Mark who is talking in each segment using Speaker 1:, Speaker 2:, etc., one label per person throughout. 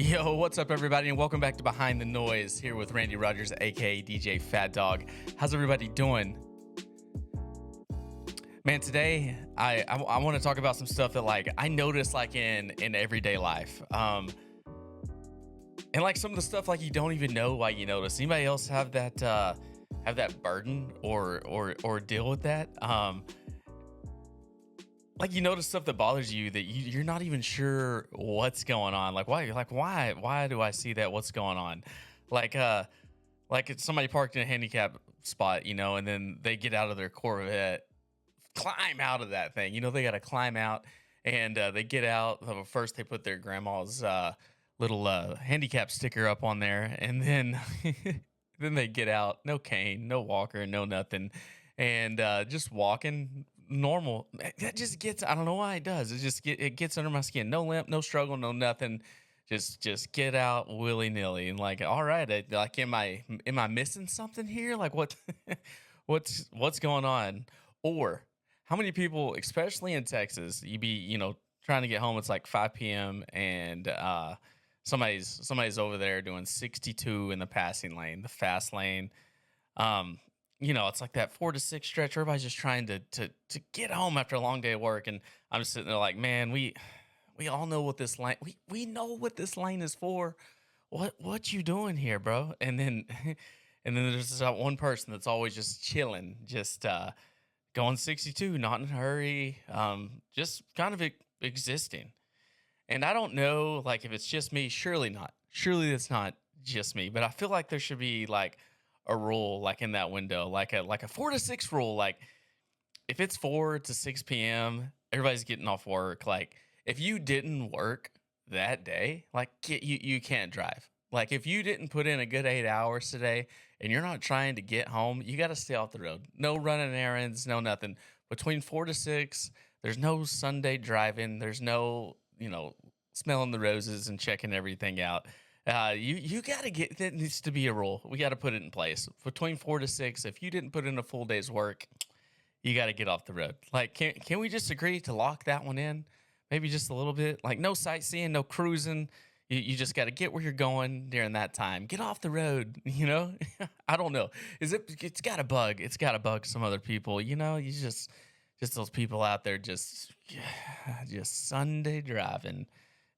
Speaker 1: Yo, what's up, everybody, and welcome back to Behind the Noise here with Randy Rogers, aka DJ Fat Dog. How's everybody doing? Man, today I want to talk about some stuff that I notice in everyday life, and some of the stuff you don't even know why you notice. Anybody else have that burden or deal with that? You notice stuff that bothers you that you're not even sure what's going on. Why do I see that? What's going on? Like uh it's somebody parked in a handicap spot, and then they get out of their Corvette, climb out of that thing. They got to climb out, and they get out. First, they put their grandma's little handicap sticker up on there, and then then they get out. No cane, no walker, no nothing, and just walking normal. That just gets. I don't know why it does. It gets under my skin. No limp, no struggle, no nothing. Just get out willy nilly and all right. Am I missing something here? Like what? what's going on? Or how many people, especially in Texas, trying to get home. It's like 5 p.m. and somebody's over there doing 62 in the passing lane, the fast lane. Um, it's like that 4 to 6 stretch. Everybody's just trying to get home after a long day of work, and I'm just sitting there like, man, we all know what this lane we know what this lane is for. What you doing here, bro? And then and then there's this one person that's always just chilling, just going 62, not in a hurry, just kind of existing. And I don't know, if it's just me. Surely not. Surely it's not just me. But I feel like there should be a rule, in that window, like a 4 to 6 rule. Like if it's 4 to 6 p.m., everybody's getting off work. Like if you didn't work that day, you can't drive. Like if you didn't put in a good 8 hours today and you're not trying to get home, you got to stay off the road. No running errands, no nothing. Between 4 to 6, there's no Sunday driving. There's no, smelling the roses and checking everything out. You got to get that. Needs to be a rule. We got to put it in place. Between 4 to 6, if you didn't put in a full day's work, you got to get off the road. Can we just agree to lock that one in? Maybe just a little bit. No sightseeing, no cruising. You just got to get where you're going during that time. Get off the road. I don't know. It's got a bug. It's got to bug some other people. You just those people out there just Sunday driving,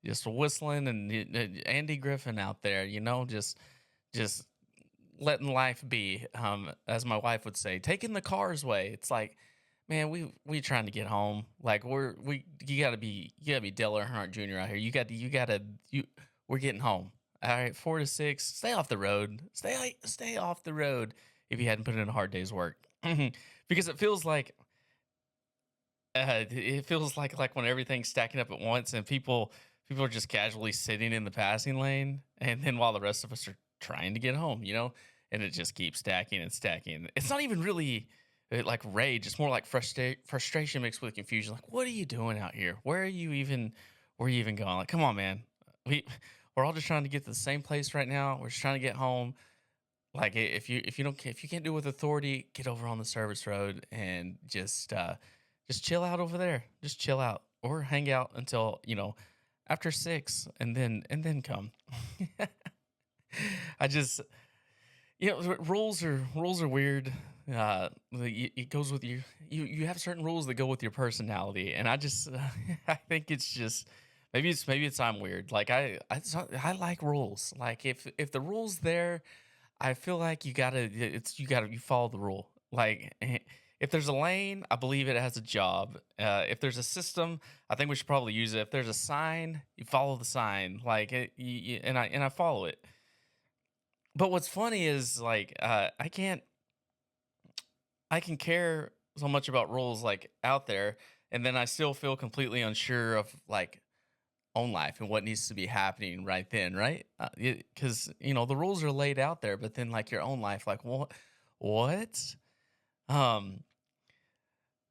Speaker 1: just whistling, and Andy Griffin out there, just letting life be. As my wife would say, taking the car's way. It's like, man, we trying to get home. You gotta be Dale Earnhardt Jr. out here. We're getting home. All right, 4 to 6. Stay off the road. Stay off the road if you hadn't put in a hard day's work. Because it feels like when everything's stacking up at once and people are just casually sitting in the passing lane, and then while the rest of us are trying to get home, and it just keeps stacking and stacking. It's not even really like rage. It's more like frustration mixed with confusion. Like, what are you doing out here? Where are you even going? Like, come on, man. We're all just trying to get to the same place right now. We're just trying to get home. If you can't do it with authority, get over on the service road and just chill out over there. Just chill out or hang out until after 6, and then come. I just rules are weird. It goes with you have certain rules that go with your personality, and I just I think it's just maybe it's I'm weird. I like rules. Like if the rule's there, I feel like you follow the rule. If there's a lane, I believe it has a job. If there's a system, I think we should probably use it. If there's a sign, you follow the sign. And I follow it. But what's funny is I can care so much about rules out there, and then I still feel completely unsure of own life and what needs to be happening right then, right? Because the rules are laid out there, but then your own life, what? Um,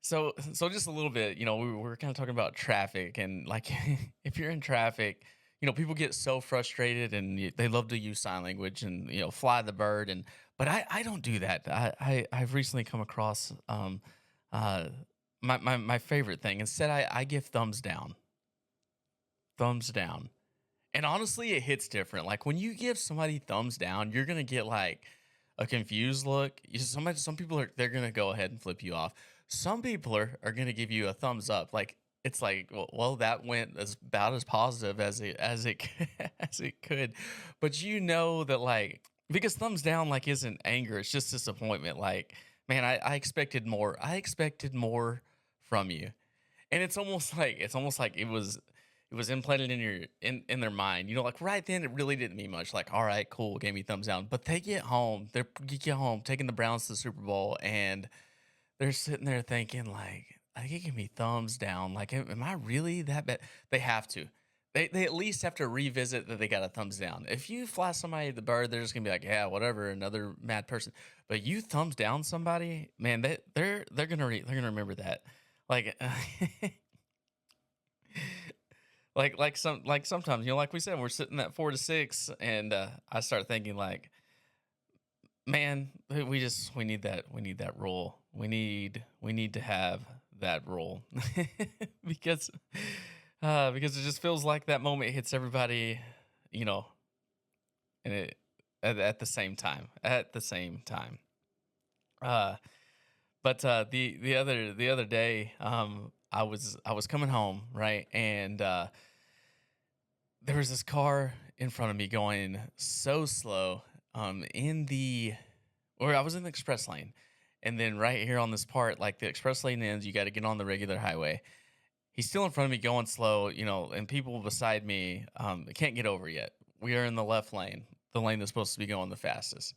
Speaker 1: so just a little bit, we were kind of talking about traffic, and if you're in traffic, people get so frustrated, and they love to use sign language and fly the bird, and but I don't do that. I've recently come across uh my favorite thing. Instead, I give thumbs down, thumbs down, And honestly, it hits different. Like when you give somebody thumbs down, you're gonna get like a confused look. Some people are they're gonna go ahead and flip you off. Some people are gonna give you a thumbs up. Like it's like, well, that went as about as positive as it as it could. But you know that like because thumbs down like isn't anger, it's just disappointment. Like, man, I expected more. I expected more from you. And it's almost like it was implanted in your in their mind. You know, like right then it really didn't mean much. Like, all right, cool, gave me thumbs down. But they get home, you get home, taking the Browns to the Super Bowl, and they're sitting there thinking, like, I think it give me thumbs down. Like, am I really that bad? They have to. They at least have to revisit that they got a thumbs down. If you fly somebody the bird, they're just gonna be like, yeah, whatever, another mad person. But you thumbs down somebody, man, they're gonna remember that. Like like sometimes, like we said, we're sitting at 4 to 6, and I start thinking like, man, we need that rule. We need to have that rule because because it just feels like that moment hits everybody, you know, and it at the same time. At the same time. Uh but the other day, I was coming home, right? And there was this car in front of me going so slow, in the or I was in the express lane. And then right here on this part, like the express lane ends, you got to get on the regular highway. He's still in front of me going slow, and people beside me, they can't get over yet. We are in the left lane, the lane that's supposed to be going the fastest.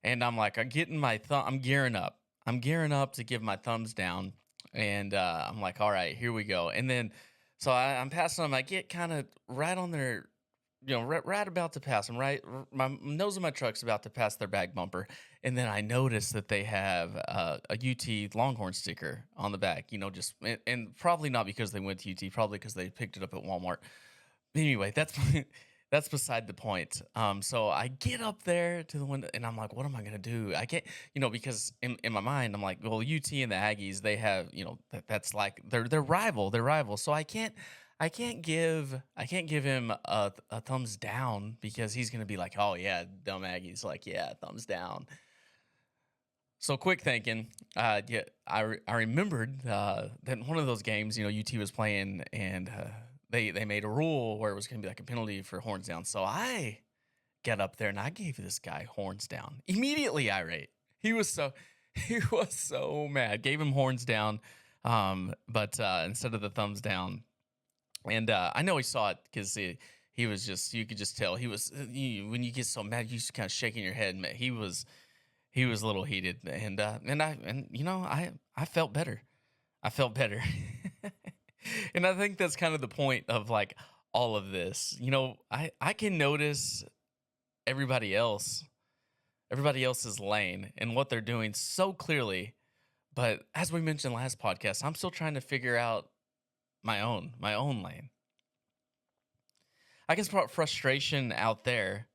Speaker 1: And I'm like, I'm gearing up. I'm gearing up to give my thumbs down. And I'm like, all right, here we go. And then, so I'm passing them. I get kind of right on their, right about to pass them, right? My nose of my truck's about to pass their back bumper. And then I notice that they have a UT Longhorn sticker on the back, and probably not because they went to UT, probably because they picked it up at Walmart. Anyway, that's that's beside the point. So I get up there to the window and I'm like, what am I gonna do? I can't, because in my mind I'm like, well, UT and the Aggies, they have, that's like they're rival, they're rivals. So I can't give him a thumbs down because he's gonna be like, oh yeah, dumb Aggies, like yeah, thumbs down. So quick thinking, yeah, I remembered that one of those games, UT was playing, and they made a rule where it was going to be like a penalty for horns down. So I get up there and I gave this guy horns down, immediately irate. He was so he was so mad. Gave him horns down, but instead of the thumbs down, and I know he saw it because he was just you could just tell he was when you get so mad, you just kind of shaking your head. Man, he was a little heated, and I felt better. I felt better. And I think that's kind of the point of like all of this. I can notice everybody else, everybody else's lane and what they're doing so clearly. But as we mentioned last podcast, I'm still trying to figure out my own lane. I guess brought frustration out there,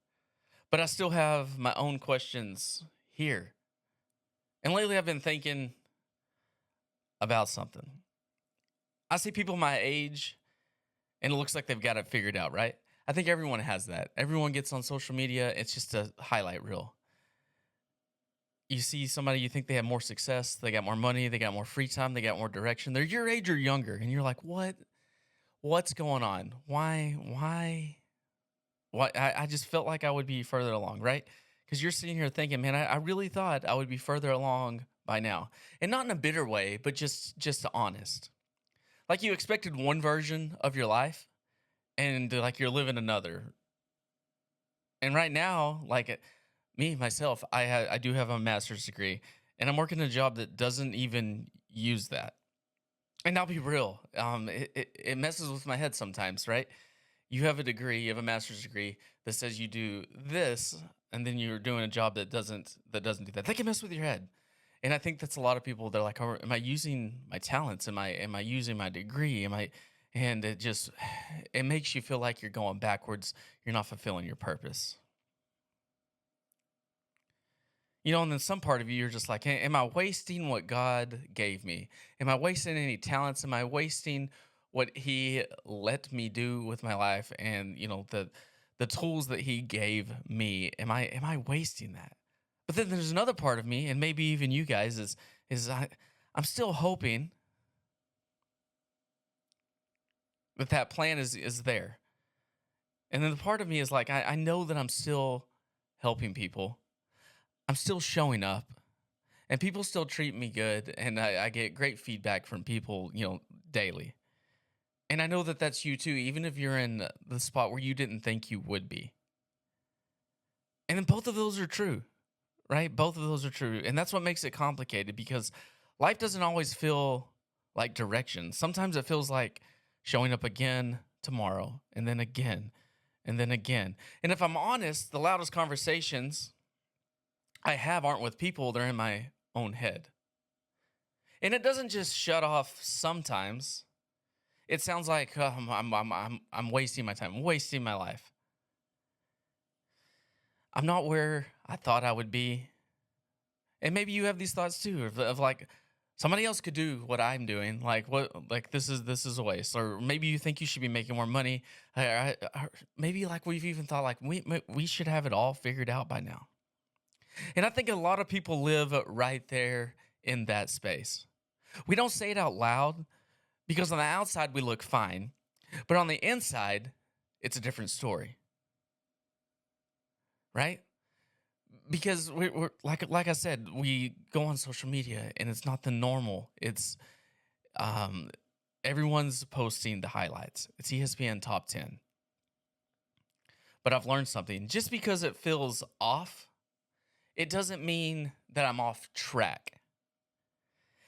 Speaker 1: but I still have my own questions here. And lately I've been thinking about something. I see people my age and it looks like they've got it figured out, right? I think everyone has that. Everyone gets on social media, it's just a highlight reel. You see somebody, you think they have more success, they got more money, they got more free time, they got more direction. They're your age or younger, and you're like, what? What's going on? Why? I just felt like I would be further along, right? Because you're sitting here thinking, man, I really thought I would be further along by now. And not in a bitter way, but just honest. Like you expected one version of your life and like you're living another. And right now, like me myself, I do have a master's degree, and I'm working a job that doesn't even use that. And I'll be real, it messes with my head sometimes, right? You have a degree, you have a master's degree that says you do this, and then you're doing a job that doesn't do that. That can mess with your head. And I think that's a lot of people. They're like, "Oh, am I using my talents? Am I using my degree? Am I?" And it just it makes you feel like you're going backwards. You're not fulfilling your purpose. And then some part of you, you're just like, Am I wasting what God gave me? Am I wasting any talents? Am I wasting what he let me do with my life, and the tools that he gave me, am I wasting that? But then there's another part of me, and maybe even you guys, I'm still hoping that plan is there. And then the part of me is like, I know that I'm still helping people. I'm still showing up, and people still treat me good, and I get great feedback from people, daily. And I know that that's you too, even if you're in the spot where you didn't think you would be. And then both of those are true, right? Both of those are true. And that's what makes it complicated, because life doesn't always feel like direction. Sometimes it feels like showing up again tomorrow, and then again, and then again. And if I'm honest, the loudest conversations I have aren't with people, they're in my own head. And it doesn't just shut off sometimes. It sounds like I'm wasting my time, wasting my life. I'm not where I thought I would be. And maybe you have these thoughts too, of like, somebody else could do what I'm doing. Like, what? Like, this is a waste. Or maybe you think you should be making more money. Maybe like we've even thought like we should have it all figured out by now. And I think a lot of people live right there in that space. We don't say it out loud, because on the outside we look fine, but on the inside, it's a different story, right? Because we're like I said, we go on social media and it's not the normal. It's um, everyone's posting the highlights. It's ESPN top 10. But I've learned something. Just because it feels off, it doesn't mean that I'm off track.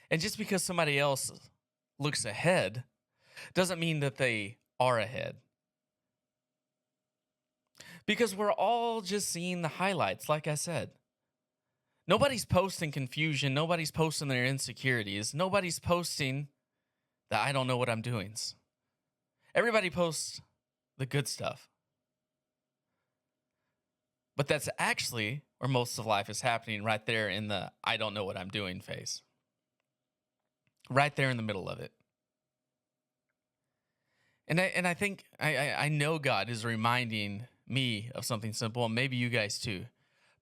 Speaker 1: And just because somebody else looks ahead doesn't mean that they are ahead. Because we're all just seeing the highlights, like I said. Nobody's posting confusion. Nobody's posting their insecurities. Nobody's posting the I don't know what I'm doings. Everybody posts the good stuff. But that's actually where most of life is happening, right there in the I don't know what I'm doing phase. Right there in the middle of it. And I think I know God is reminding me of something simple, and maybe you guys too.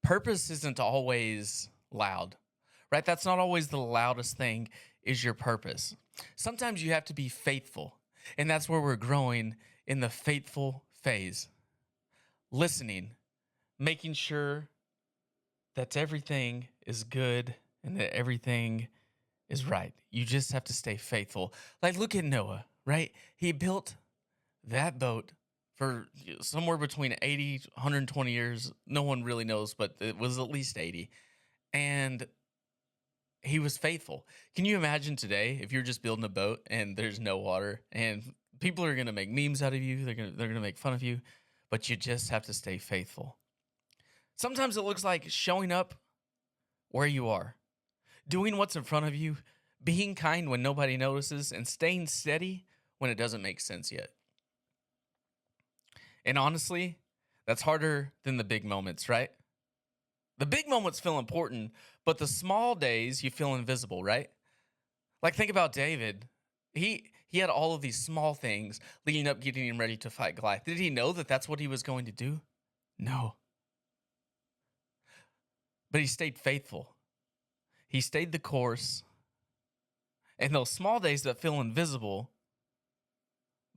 Speaker 1: Purpose isn't always loud, right? That's not always the loudest thing, is your purpose. Sometimes you have to be faithful, and that's where we're growing in the faithful phase. Listening, making sure that everything is good and that everything is right. You just have to stay faithful. Like, look at Noah, right? He built that boat for somewhere between 80, 120 years. No one really knows, but it was at least 80. And he was faithful. Can you imagine today if you're just building a boat and there's no water, and people are going to make memes out of you, they're going to make fun of you, but you just have to stay faithful. Sometimes it looks like showing up where you are, doing what's in front of you, being kind when nobody notices, and staying steady when it doesn't make sense yet. And honestly, that's harder than the big moments, right? The big moments feel important, but the small days you feel invisible, right? Like, think about David. He had all of these small things leading up, getting him ready to fight Goliath. Did he know that that's what he was going to do? No. But he stayed faithful. He stayed the course. And those small days that feel invisible,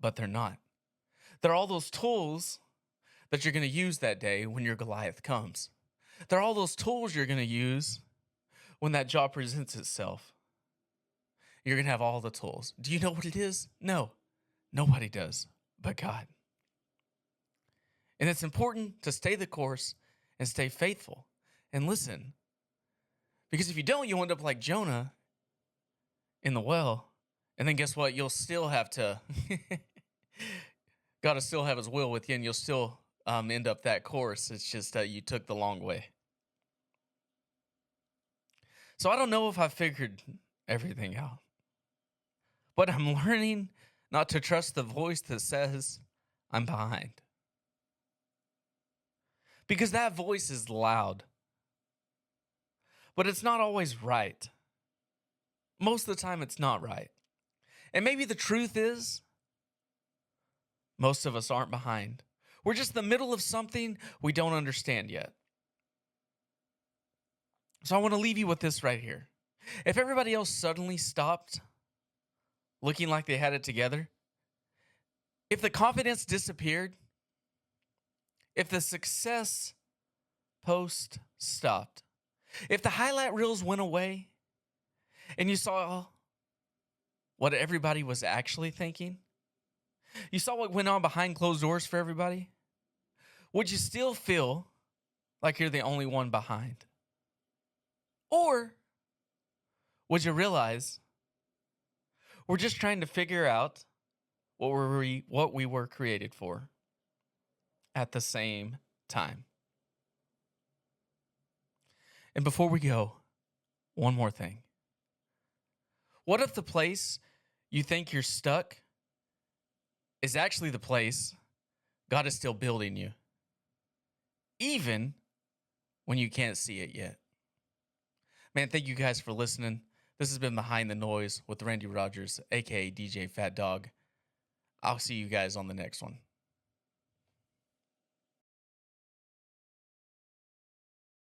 Speaker 1: but they're not. They're all those tools that you're going to use that day when your Goliath comes. They're all those tools you're going to use when that job presents itself. You're going to have all the tools. Do you know what it is? No, nobody does but God. And it's important to stay the course and stay faithful and listen. Because if you don't, you'll end up like Jonah in the well. And then guess what? You'll still have to, God will still have his will with you, and you'll still end up that course. It's just you took the long way. So I don't know if I figured everything out, but I'm learning not to trust the voice that says I'm behind. Because that voice is loud, but it's not always right. Most of the time, it's not right. And maybe the truth is Most of us aren't behind. We're just in the middle of something we don't understand yet. So I want to leave you with this right here. If everybody else suddenly stopped looking like they had it together, if the confidence disappeared, if the success post stopped, if the highlight reels went away and you saw what everybody was actually thinking, you saw what went on behind closed doors for everybody, would you still feel like you're the only one behind? Or would you realize we're just trying to figure out what we were created for at the same time? And before we go, one more thing. What if the place you think you're stuck is actually the place God is still building you, even when you can't see it yet? Man, thank you guys for listening. This has been Behind the Noise with Randy Rogers, aka DJ Fat Dog. I'll see you guys on the next one.